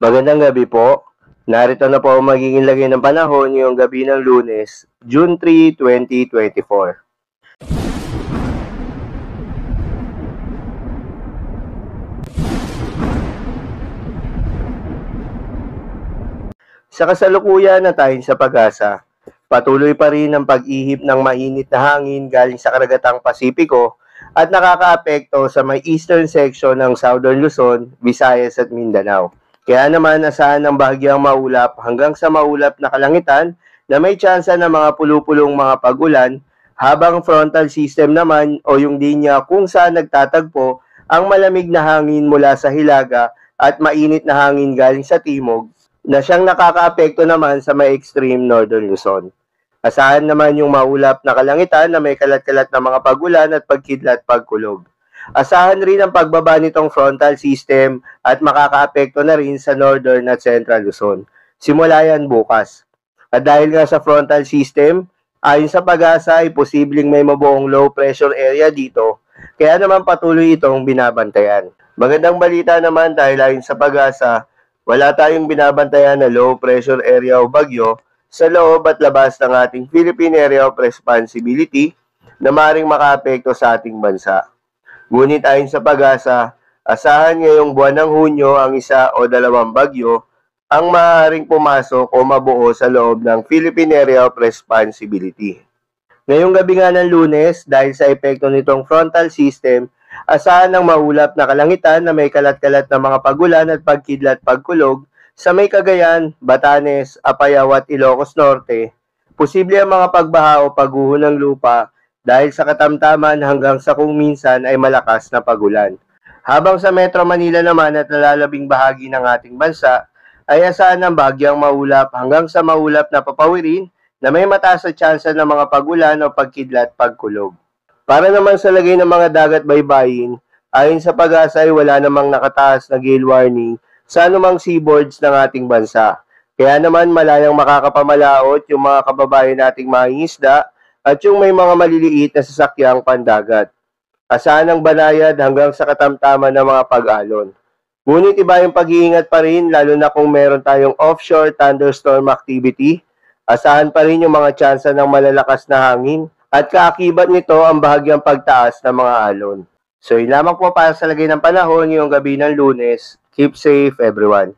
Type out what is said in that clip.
Magandang gabi po. Narito na po ang magiging lagay ng panahon ngayong gabi ng Lunes, June 3, 2024. Sa kasalukuyan na tayo sa pag-asa, patuloy pa rin ang pag-ihip ng mainit na hangin galing sa karagatang Pasipiko at nakakaapekto sa may eastern section ng Southern Luzon, Visayas at Mindanao. Kaya naman asahan ng bahagyang maulap hanggang sa maulap na kalangitan na may tsansa ng mga pulupulong mga pag-ulan, habang frontal system naman o yung linya kung saan nagtatagpo ang malamig na hangin mula sa hilaga at mainit na hangin galing sa timog na siyang nakakaapekto naman sa may extreme northern Luzon. Asahan naman yung maulap na kalangitan na may kalat-kalat na mga pag-ulan at pagkidlat pagkulog. Asahan rin ang pagbaba nitong frontal system at makakaapekto na rin sa northern at central Luzon. Simula yan bukas. At dahil nga sa frontal system, ayon sa pag-asa ay posibleng may mabuong low pressure area dito, kaya naman patuloy itong binabantayan. Magandang balita naman dahil ayon sa pag-asa, wala tayong binabantayan na low pressure area o bagyo sa loob at labas ng ating Philippine Area of Responsibility na maaaring makaapekto sa ating bansa. Ngunit ayon sa pag-asa, asahan ngayong buwan ng Hunyo ang isa o dalawang bagyo ang maaaring pumasok o mabuo sa loob ng Philippine Area of Responsibility. Ngayong gabi nga ng Lunes, dahil sa epekto nitong frontal system, asahan ng maulap na kalangitan na may kalat-kalat na mga pagulan at pagkidlat pagkulog sa may Cagayan, Batanes, Apayao at Ilocos Norte. Posible ang mga pagbaha o pagguho ng lupa dahil sa katamtaman hanggang sa kung minsan ay malakas na pagulan. Habang sa Metro Manila naman at nalalabing bahagi ng ating bansa, ay asahan ng bahagyang maulap hanggang sa maulap na papawirin na may mataas na tsansa ng mga pagulan o pagkidlat pagkulog. Para naman sa lagay ng mga dagat baybayin, ayon sa pag-asa ay wala namang nakataas na gale warning sa anumang seaboards ng ating bansa. Kaya naman malayang makakapamalaot yung mga kababayan nating mangingisda at yung may mga maliliit na sasakyang pandagat. Asahan ng banayad hanggang sa katamtaman ng mga pag-alon. Ngunit iba yung pag-iingat pa rin lalo na kung meron tayong offshore thunderstorm activity. Asahan pa rin yung mga tsansa ng malalakas na hangin at kaakibat nito ang bahagyang pagtaas ng mga alon. So yun lamang po para sa lagay ng panahon ngayong gabi ng Lunes. Keep safe everyone.